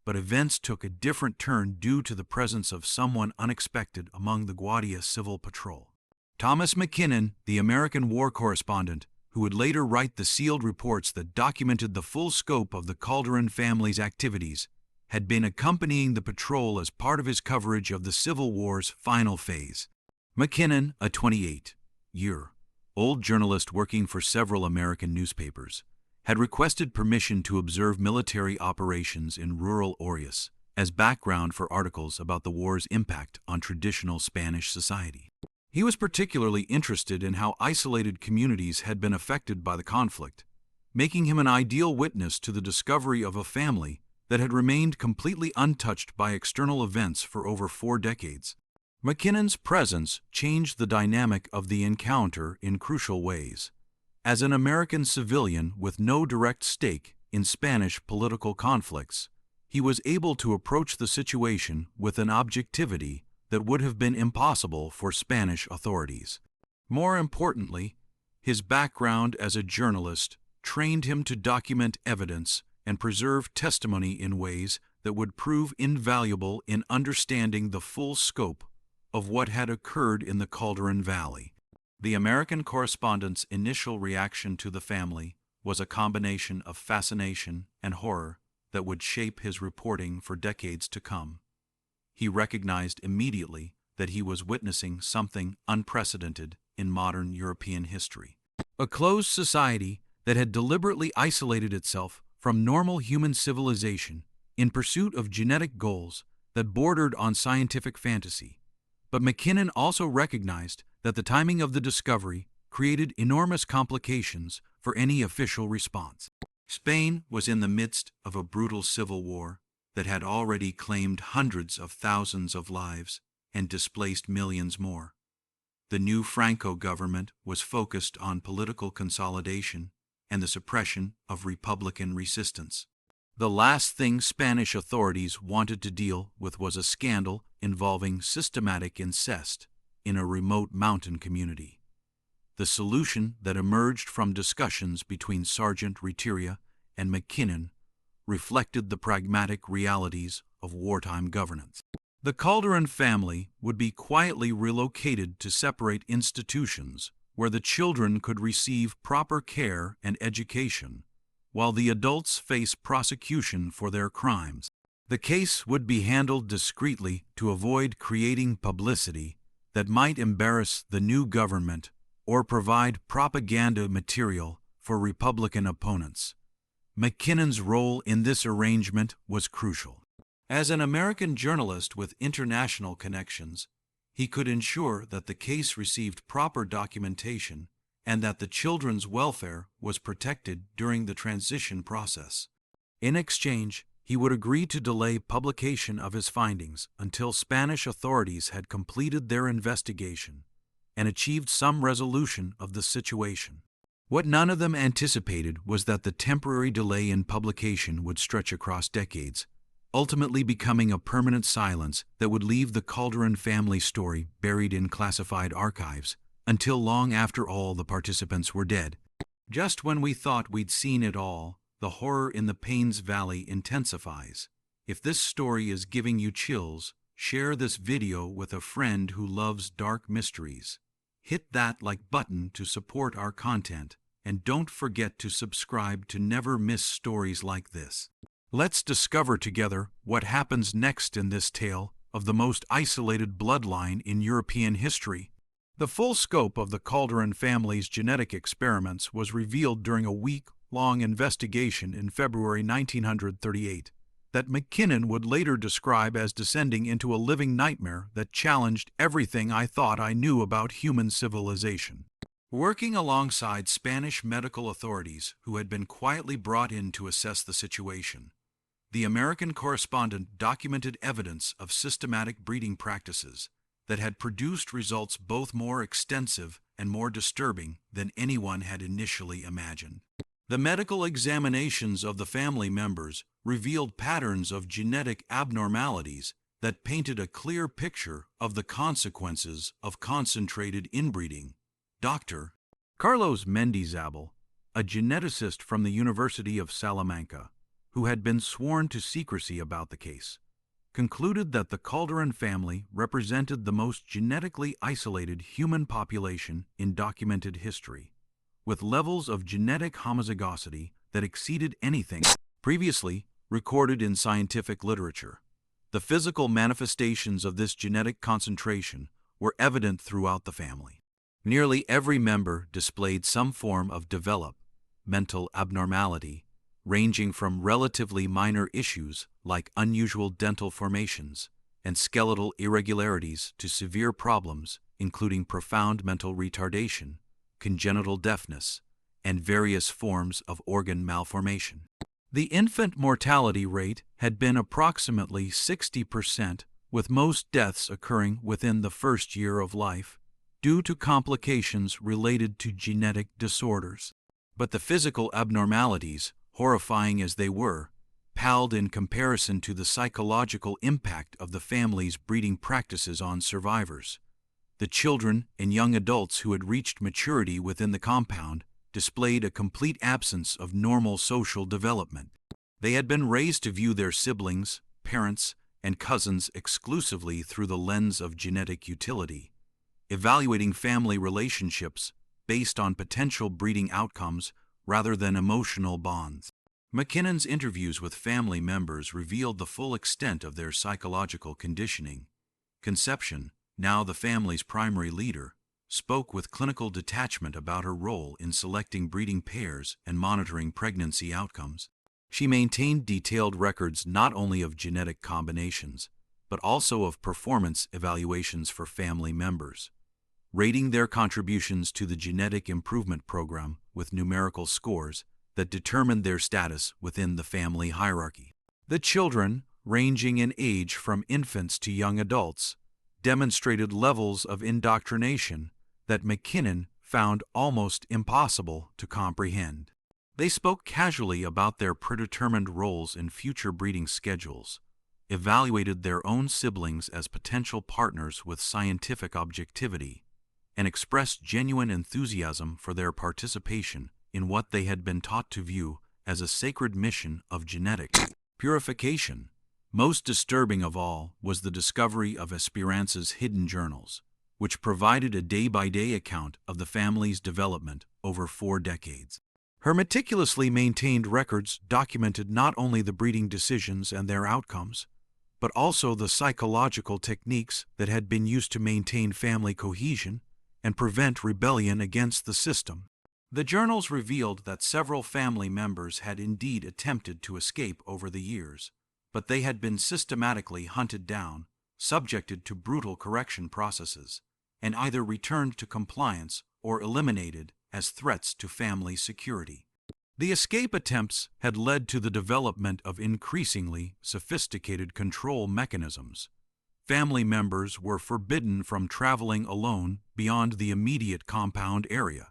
but events took a different turn due to the presence of someone unexpected among the Guardia Civil Patrol. Thomas McKinnon, the American war correspondent, who would later write the sealed reports that documented the full scope of the Calderon family's activities, had been accompanying the patrol as part of his coverage of the Civil War's final phase. McKinnon, a 28-year-old journalist working for several American newspapers, had requested permission to observe military operations in rural Orius as background for articles about the war's impact on traditional Spanish society. He was particularly interested in how isolated communities had been affected by the conflict, making him an ideal witness to the discovery of a family that had remained completely untouched by external events for over 4 decades. McKinnon's presence changed the dynamic of the encounter in crucial ways. As an American civilian with no direct stake in Spanish political conflicts, he was able to approach the situation with an objectivity that would have been impossible for Spanish authorities. More importantly, his background as a journalist trained him to document evidence and preserve testimony in ways that would prove invaluable in understanding the full scope of what had occurred in the Calderon Valley. The American correspondent's initial reaction to the family was a combination of fascination and horror that would shape his reporting for decades to come. He recognized immediately that he was witnessing something unprecedented in modern European history. A closed society that had deliberately isolated itself from normal human civilization in pursuit of genetic goals that bordered on scientific fantasy. But McKinnon also recognized that the timing of the discovery created enormous complications for any official response. Spain was in the midst of a brutal civil war that had already claimed hundreds of thousands of lives and displaced millions more. The new Franco government was focused on political consolidation and the suppression of Republican resistance. The last thing Spanish authorities wanted to deal with was a scandal involving systematic incest in a remote mountain community. The solution that emerged from discussions between Sergeant Renteria and McKinnon reflected the pragmatic realities of wartime governance. The Calderon family would be quietly relocated to separate institutions where the children could receive proper care and education, while the adults face prosecution for their crimes. The case would be handled discreetly to avoid creating publicity that might embarrass the new government or provide propaganda material for Republican opponents. McKinnon's role in this arrangement was crucial. As an American journalist with international connections, he could ensure that the case received proper documentation and that the children's welfare was protected during the transition process. In exchange, he would agree to delay publication of his findings until Spanish authorities had completed their investigation and achieved some resolution of the situation. What none of them anticipated was that the temporary delay in publication would stretch across decades, ultimately becoming a permanent silence that would leave the Calderon family story buried in classified archives until long after all the participants were dead. Just when we thought we'd seen it all, the horror in the Paynes Valley intensifies. If this story is giving you chills, share this video with a friend who loves dark mysteries. Hit that like button to support our content, and don't forget to subscribe to never miss stories like this. Let's discover together what happens next in this tale of the most isolated bloodline in European history. The full scope of the Calderon family's genetic experiments was revealed during a week-long investigation in February 1938 that McKinnon would later describe as descending into a living nightmare that challenged everything I thought I knew about human civilization. Working alongside Spanish medical authorities who had been quietly brought in to assess the situation, the American correspondent documented evidence of systematic breeding practices that had produced results both more extensive and more disturbing than anyone had initially imagined. The medical examinations of the family members revealed patterns of genetic abnormalities that painted a clear picture of the consequences of concentrated inbreeding. Dr. Carlos Mendizabal, a geneticist from the University of Salamanca, who had been sworn to secrecy about the case, concluded that the Calderon family represented the most genetically isolated human population in documented history, with levels of genetic homozygosity that exceeded anything previously recorded in scientific literature. The physical manifestations of this genetic concentration were evident throughout the family. Nearly every member displayed some form of developmental abnormality, ranging from relatively minor issues like unusual dental formations and skeletal irregularities to severe problems including profound mental retardation, congenital deafness, and various forms of organ malformation. The infant mortality rate had been approximately 60%, with most deaths occurring within the first year of life due to complications related to genetic disorders. But the physical abnormalities, horrifying as they were, palled in comparison to the psychological impact of the family's breeding practices on survivors. The children and young adults who had reached maturity within the compound displayed a complete absence of normal social development. They had been raised to view their siblings, parents, and cousins exclusively through the lens of genetic utility, evaluating family relationships based on potential breeding outcomes rather than emotional bonds. McKinnon's interviews with family members revealed the full extent of their psychological conditioning. Conception, now the family's primary leader, spoke with clinical detachment about her role in selecting breeding pairs and monitoring pregnancy outcomes. She maintained detailed records not only of genetic combinations, but also of performance evaluations for family members, rating their contributions to the genetic improvement program with numerical scores that determined their status within the family hierarchy. The children, ranging in age from infants to young adults, demonstrated levels of indoctrination that McKinnon found almost impossible to comprehend. They spoke casually about their predetermined roles in future breeding schedules, evaluated their own siblings as potential partners with scientific objectivity, and expressed genuine enthusiasm for their participation in what they had been taught to view as a sacred mission of genetic purification. Most disturbing of all was the discovery of Esperanza's hidden journals, which provided a day-by-day account of the family's development over 4 decades. Her meticulously maintained records documented not only the breeding decisions and their outcomes, but also the psychological techniques that had been used to maintain family cohesion and prevent rebellion against the system. The journals revealed that several family members had indeed attempted to escape over the years, but they had been systematically hunted down, subjected to brutal correction processes, and either returned to compliance or eliminated as threats to family security. The escape attempts had led to the development of increasingly sophisticated control mechanisms. Family members were forbidden from traveling alone beyond the immediate compound area.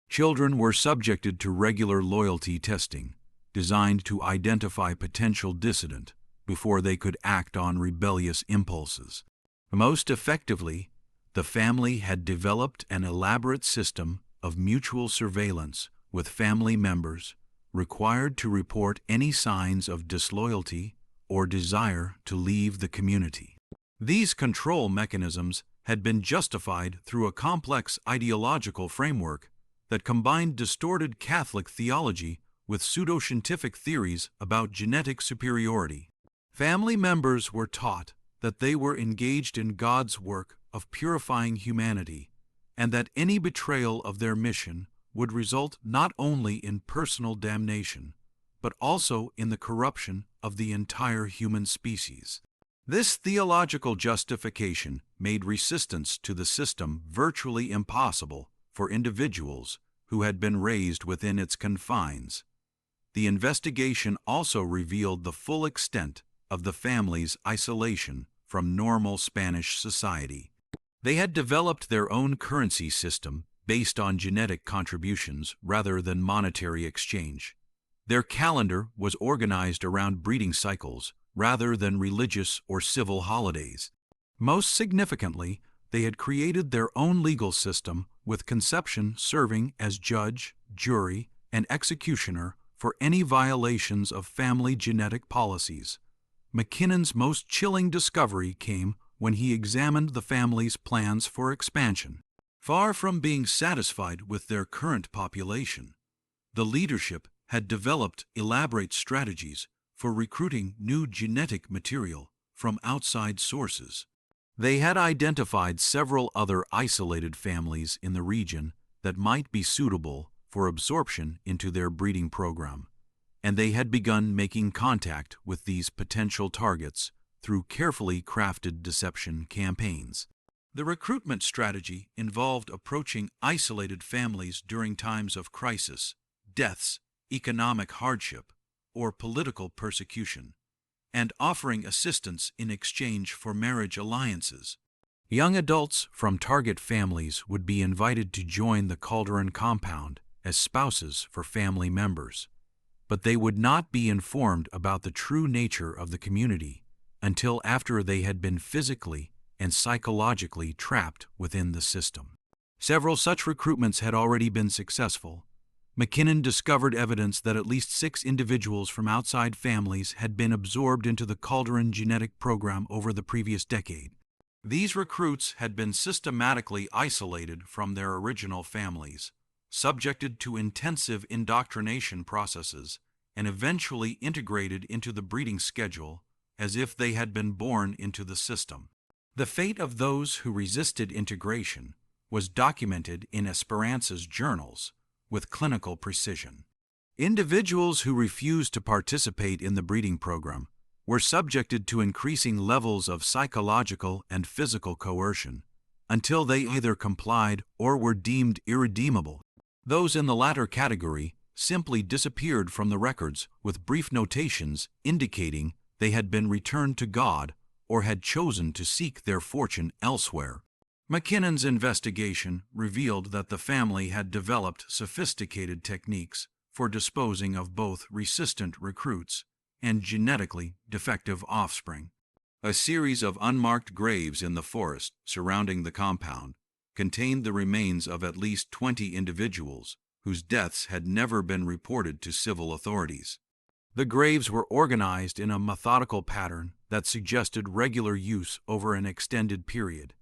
Children were subjected to regular loyalty testing, designed to identify potential dissident before they could act on rebellious impulses. Most effectively, the family had developed an elaborate system of mutual surveillance with family members required to report any signs of disloyalty or desire to leave the community. These control mechanisms had been justified through a complex ideological framework that combined distorted Catholic theology with pseudoscientific theories about genetic superiority. Family members were taught that they were engaged in God's work of purifying humanity, and that any betrayal of their mission would result not only in personal damnation, but also in the corruption of the entire human species. This theological justification made resistance to the system virtually impossible for individuals who had been raised within its confines. The investigation also revealed the full extent of the family's isolation from normal Spanish society. They had developed their own currency system based on genetic contributions rather than monetary exchange. Their calendar was organized around breeding cycles rather than religious or civil holidays. Most significantly, they had created their own legal system with conception serving as judge, jury, and executioner for any violations of family genetic policies. McKinnon's most chilling discovery came when he examined the family's plans for expansion. Far from being satisfied with their current population, the leadership had developed elaborate strategies for recruiting new genetic material from outside sources. They had identified several other isolated families in the region that might be suitable for absorption into their breeding program, and they had begun making contact with these potential targets through carefully crafted deception campaigns. The recruitment strategy involved approaching isolated families during times of crisis, deaths, economic hardship, or political persecution, and offering assistance in exchange for marriage alliances. Young adults from target families would be invited to join the Calderon compound as spouses for family members, but they would not be informed about the true nature of the community until after they had been physically and psychologically trapped within the system. Several such recruitments had already been successful. McKinnon discovered evidence that at least 6 individuals from outside families had been absorbed into the Calderon genetic program over the previous decade. These recruits had been systematically isolated from their original families, subjected to intensive indoctrination processes, and eventually integrated into the breeding schedule as if they had been born into the system. The fate of those who resisted integration was documented in Esperanza's journals with clinical precision. Individuals who refused to participate in the breeding program were subjected to increasing levels of psychological and physical coercion until they either complied or were deemed irredeemable. Those in the latter category simply disappeared from the records with brief notations indicating they had been returned to God or had chosen to seek their fortune elsewhere. McKinnon's investigation revealed that the family had developed sophisticated techniques for disposing of both resistant recruits and genetically defective offspring. A series of unmarked graves in the forest surrounding the compound contained the remains of at least 20 individuals whose deaths had never been reported to civil authorities. The graves were organized in a methodical pattern that suggested regular use over an extended period,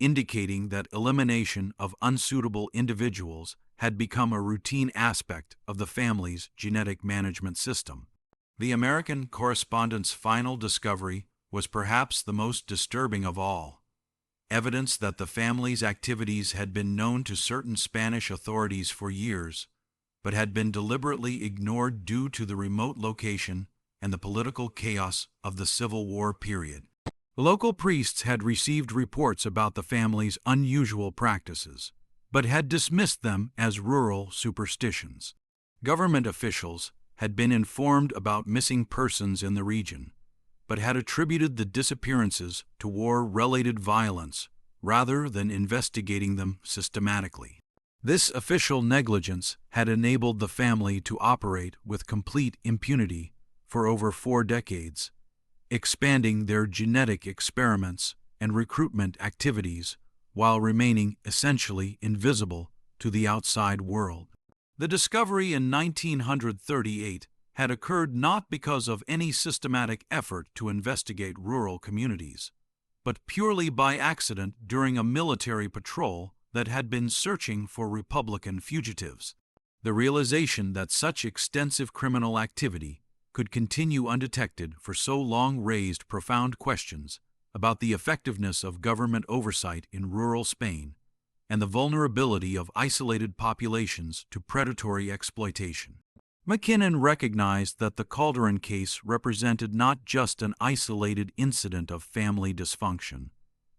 indicating that elimination of unsuitable individuals had become a routine aspect of the family's genetic management system. The American correspondent's final discovery was perhaps the most disturbing of all. Evidence that the family's activities had been known to certain Spanish authorities for years but had been deliberately ignored due to the remote location and the political chaos of the Civil War period. Local priests had received reports about the family's unusual practices, but had dismissed them as rural superstitions. Government officials had been informed about missing persons in the region, but had attributed the disappearances to war-related violence rather than investigating them systematically. This official negligence had enabled the family to operate with complete impunity for over 4 decades, expanding their genetic experiments and recruitment activities while remaining essentially invisible to the outside world. The discovery in 1938 had occurred not because of any systematic effort to investigate rural communities, but purely by accident during a military patrol that had been searching for Republican fugitives. The realization that such extensive criminal activity could continue undetected for so long raised profound questions about the effectiveness of government oversight in rural Spain and the vulnerability of isolated populations to predatory exploitation. McKinnon recognized that the Calderon case represented not just an isolated incident of family dysfunction,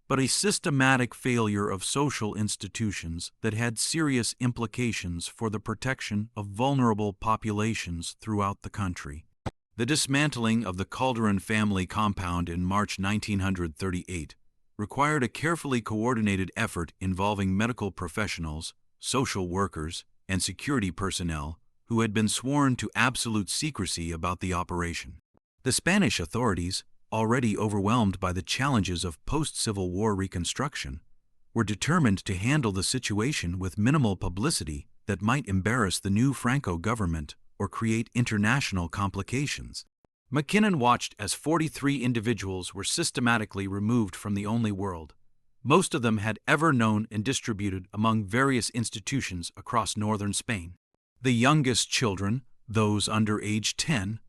but a systematic failure of social institutions that had serious implications for the protection of vulnerable populations throughout the country. The dismantling of the Calderon family compound in March 1938 required a carefully coordinated effort involving medical professionals, social workers, and security personnel who had been sworn to absolute secrecy about the operation. The Spanish authorities, already overwhelmed by the challenges of post-Civil War reconstruction, were determined to handle the situation with minimal publicity that might embarrass the new Franco government or create international complications. McKinnon watched as 43 individuals were systematically removed from the only world most of them had ever known and distributed among various institutions across northern Spain. The youngest children, those under age 10,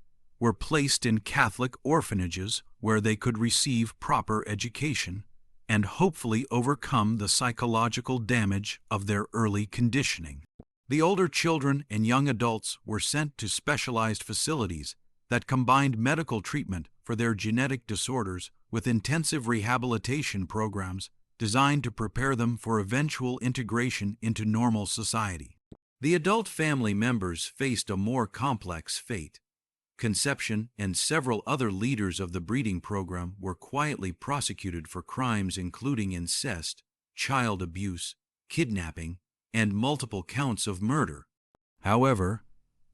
were placed in Catholic orphanages where they could receive proper education and hopefully overcome the psychological damage of their early conditioning. The older children and young adults were sent to specialized facilities that combined medical treatment for their genetic disorders with intensive rehabilitation programs designed to prepare them for eventual integration into normal society. The adult family members faced a more complex fate. Conception and several other leaders of the breeding program were quietly prosecuted for crimes including incest, child abuse, kidnapping, and multiple counts of murder. However,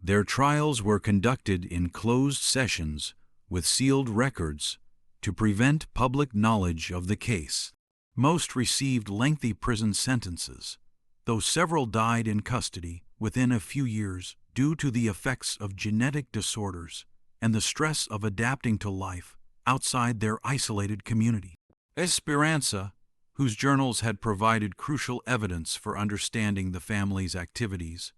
their trials were conducted in closed sessions with sealed records to prevent public knowledge of the case. Most received lengthy prison sentences, though several died in custody within a few years due to the effects of genetic disorders and the stress of adapting to life outside their isolated community. Esperanza, whose journals had provided crucial evidence for understanding the family's activities,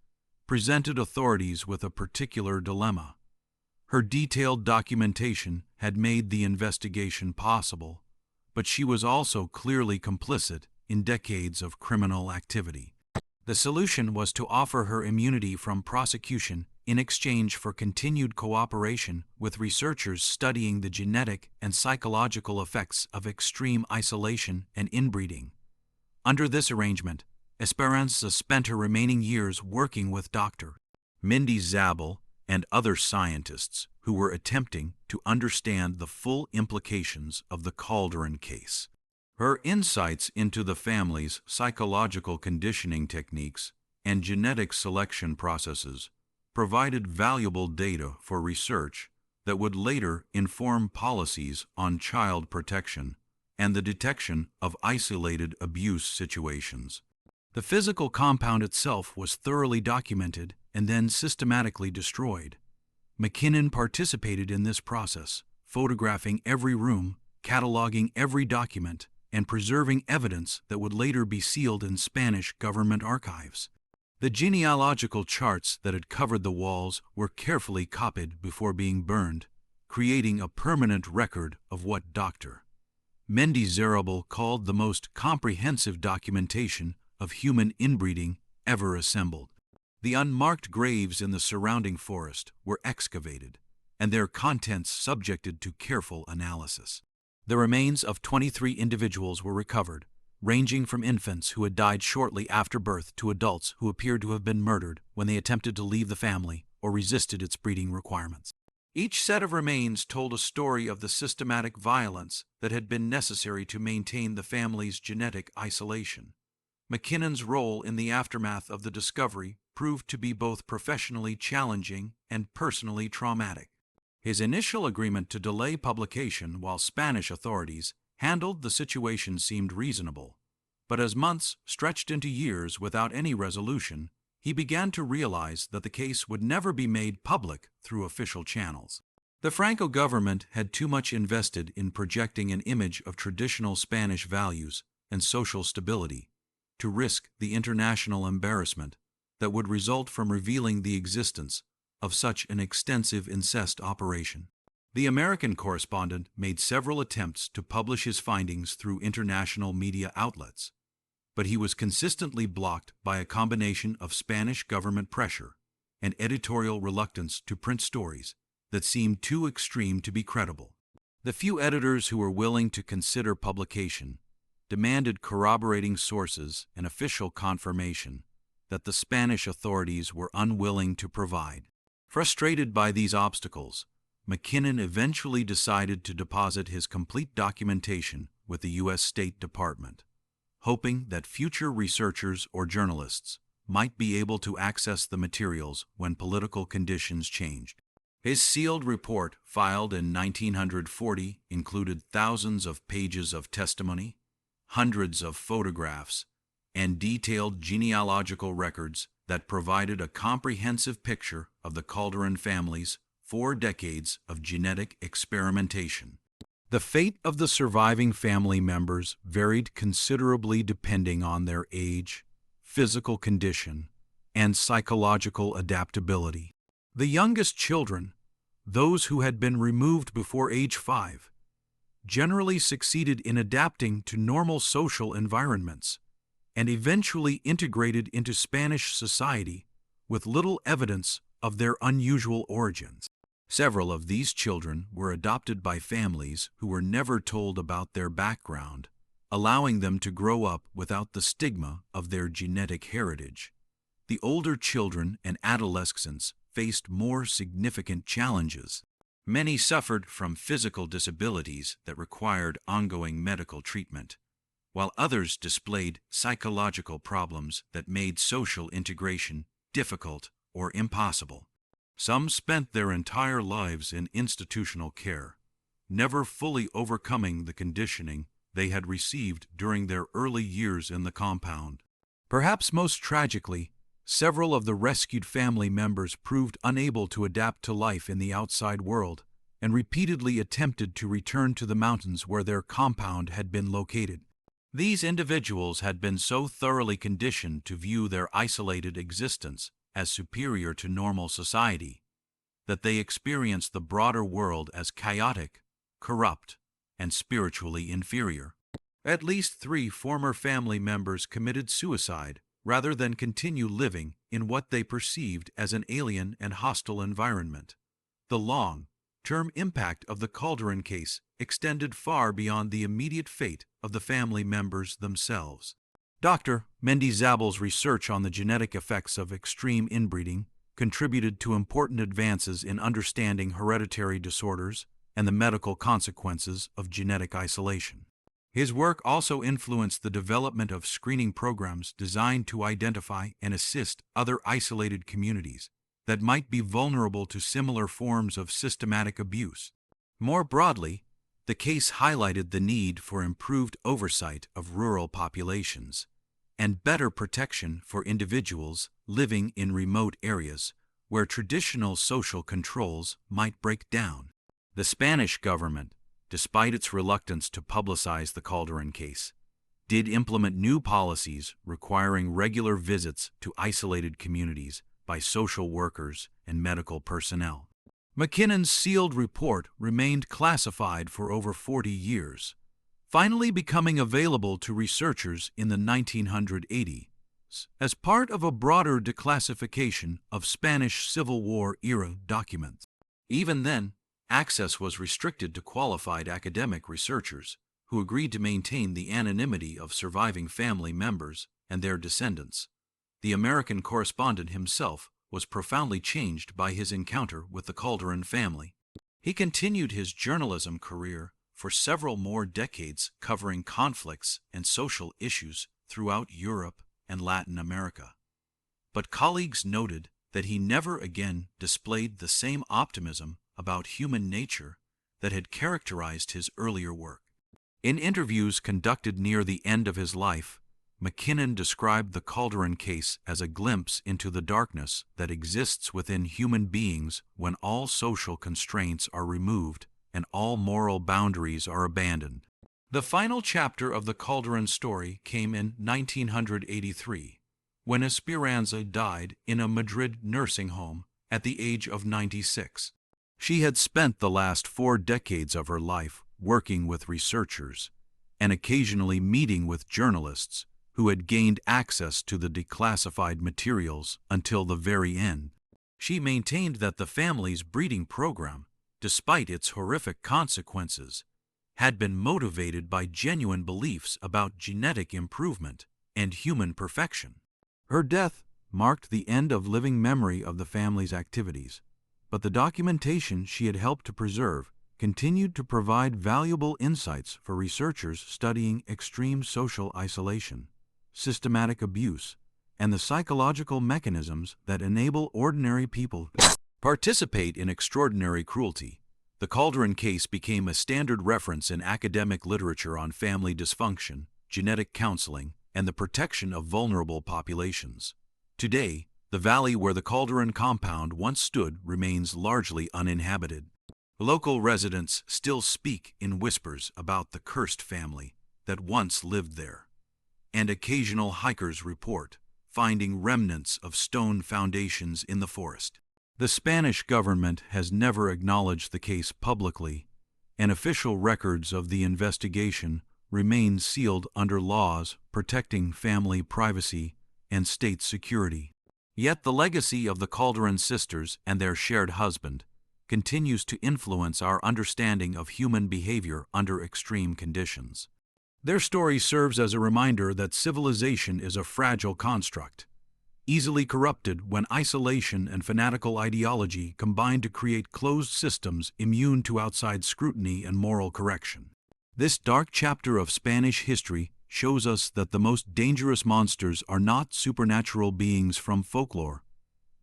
presented authorities with a particular dilemma. Her detailed documentation had made the investigation possible, but she was also clearly complicit in decades of criminal activity. The solution was to offer her immunity from prosecution in exchange for continued cooperation with researchers studying the genetic and psychological effects of extreme isolation and inbreeding. Under this arrangement, Esperanza spent her remaining years working with Dr. Mindy Zabel and other scientists who were attempting to understand the full implications of the Calderon case. Her insights into the family's psychological conditioning techniques and genetic selection processes provided valuable data for research that would later inform policies on child protection and the detection of isolated abuse situations. The physical compound itself was thoroughly documented and then systematically destroyed. McKinnon participated in this process, photographing every room, cataloging every document, and preserving evidence that would later be sealed in Spanish government archives. The genealogical charts that had covered the walls were carefully copied before being burned, creating a permanent record of what Dr. Mindy Zabel called the most comprehensive documentation of human inbreeding ever assembled. The unmarked graves in the surrounding forest were excavated, and their contents subjected to careful analysis. The remains of 23 individuals were recovered, ranging from infants who had died shortly after birth to adults who appeared to have been murdered when they attempted to leave the family or resisted its breeding requirements. Each set of remains told a story of the systematic violence that had been necessary to maintain the family's genetic isolation. McKinnon's role in the aftermath of the discovery proved to be both professionally challenging and personally traumatic. His initial agreement to delay publication while Spanish authorities handled the situation seemed reasonable, but as months stretched into years without any resolution, he began to realize that the case would never be made public through official channels. The Franco government had too much invested in projecting an image of traditional Spanish values and social stability to risk the international embarrassment that would result from revealing the existence of such an extensive incest operation. The American correspondent made several attempts to publish his findings through international media outlets, but he was consistently blocked by a combination of Spanish government pressure and editorial reluctance to print stories that seemed too extreme to be credible. The few editors who were willing to consider publication demanded corroborating sources and official confirmation that the Spanish authorities were unwilling to provide. Frustrated by these obstacles, McKinnon eventually decided to deposit his complete documentation with the U.S. State Department, hoping that future researchers or journalists might be able to access the materials when political conditions changed. His sealed report, filed in 1940, included thousands of pages of testimony, hundreds of photographs, and detailed genealogical records that provided a comprehensive picture of the Calderon family's 4 decades of genetic experimentation. The fate of the surviving family members varied considerably depending on their age, physical condition, and psychological adaptability. The youngest children, those who had been removed before age 5, generally succeeded in adapting to normal social environments and eventually integrated into Spanish society with little evidence of their unusual origins. Several of these children were adopted by families who were never told about their background, allowing them to grow up without the stigma of their genetic heritage. The older children and adolescents faced more significant challenges. Many suffered from physical disabilities that required ongoing medical treatment, while others displayed psychological problems that made social integration difficult or impossible. Some spent their entire lives in institutional care, never fully overcoming the conditioning they had received during their early years in the compound. Perhaps most tragically, several of the rescued family members proved unable to adapt to life in the outside world and repeatedly attempted to return to the mountains where their compound had been located. These individuals had been so thoroughly conditioned to view their isolated existence as superior to normal society that they experienced the broader world as chaotic, corrupt, and spiritually inferior. At least 3 former family members committed suicide rather than continue living in what they perceived as an alien and hostile environment. The long-term impact of the Calderon case extended far beyond the immediate fate of the family members themselves. Dr. Mendizabel's research on the genetic effects of extreme inbreeding contributed to important advances in understanding hereditary disorders and the medical consequences of genetic isolation. His work also influenced the development of screening programs designed to identify and assist other isolated communities that might be vulnerable to similar forms of systematic abuse. More broadly, the case highlighted the need for improved oversight of rural populations and better protection for individuals living in remote areas where traditional social controls might break down. The Spanish government, despite its reluctance to publicize the Calderon case, did implement new policies requiring regular visits to isolated communities by social workers and medical personnel. McKinnon's sealed report remained classified for over 40 years, finally becoming available to researchers in the 1980 as part of a broader declassification of Spanish Civil War-era documents. Even then, access was restricted to qualified academic researchers who agreed to maintain the anonymity of surviving family members and their descendants. The American correspondent himself was profoundly changed by his encounter with the Calderon family. He continued his journalism career for several more decades, covering conflicts and social issues throughout Europe and Latin America. But colleagues noted that he never again displayed the same optimism about human nature that had characterized his earlier work. In interviews conducted near the end of his life, McKinnon described the Calderon case as a glimpse into the darkness that exists within human beings when all social constraints are removed and all moral boundaries are abandoned. The final chapter of the Calderon story came in 1983, when Esperanza died in a Madrid nursing home at the age of 96. She had spent the last 4 decades of her life working with researchers and occasionally meeting with journalists who had gained access to the declassified materials until the very end. She maintained that the family's breeding program, despite its horrific consequences, had been motivated by genuine beliefs about genetic improvement and human perfection. Her death marked the end of living memory of the family's activities, but the documentation she had helped to preserve continued to provide valuable insights for researchers studying extreme social isolation, systematic abuse, and the psychological mechanisms that enable ordinary people to participate in extraordinary cruelty. The Calderon case became a standard reference in academic literature on family dysfunction, genetic counseling, and the protection of vulnerable populations. Today, the valley where the Calderon compound once stood remains largely uninhabited. Local residents still speak in whispers about the cursed family that once lived there, and occasional hikers report finding remnants of stone foundations in the forest. The Spanish government has never acknowledged the case publicly, and official records of the investigation remain sealed under laws protecting family privacy and state security. Yet the legacy of the Calderon sisters and their shared husband continues to influence our understanding of human behavior under extreme conditions. Their story serves as a reminder that civilization is a fragile construct, easily corrupted when isolation and fanatical ideology combine to create closed systems immune to outside scrutiny and moral correction. This dark chapter of Spanish history shows us that the most dangerous monsters are not supernatural beings from folklore,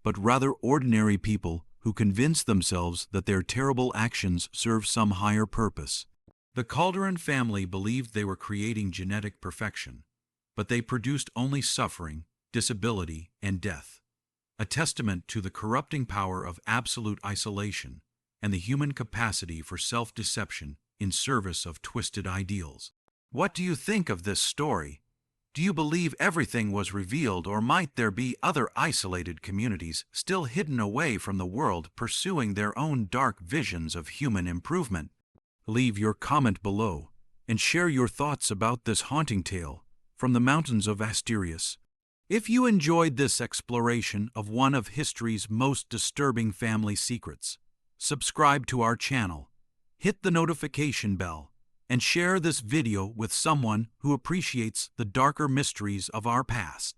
but rather ordinary people who convince themselves that their terrible actions serve some higher purpose. The Calderon family believed they were creating genetic perfection, but they produced only suffering, disability, and death, a testament to the corrupting power of absolute isolation and the human capacity for self-deception in service of twisted ideals. What do you think of this story? Do you believe everything was revealed, or might there be other isolated communities still hidden away from the world pursuing their own dark visions of human improvement? Leave your comment below and share your thoughts about this haunting tale from the mountains of Asturias. If you enjoyed this exploration of one of history's most disturbing family secrets, subscribe to our channel, hit the notification bell, and share this video with someone who appreciates the darker mysteries of our past.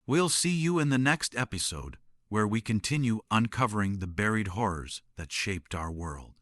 We'll see you in the next episode, where we continue uncovering the buried horrors that shaped our world.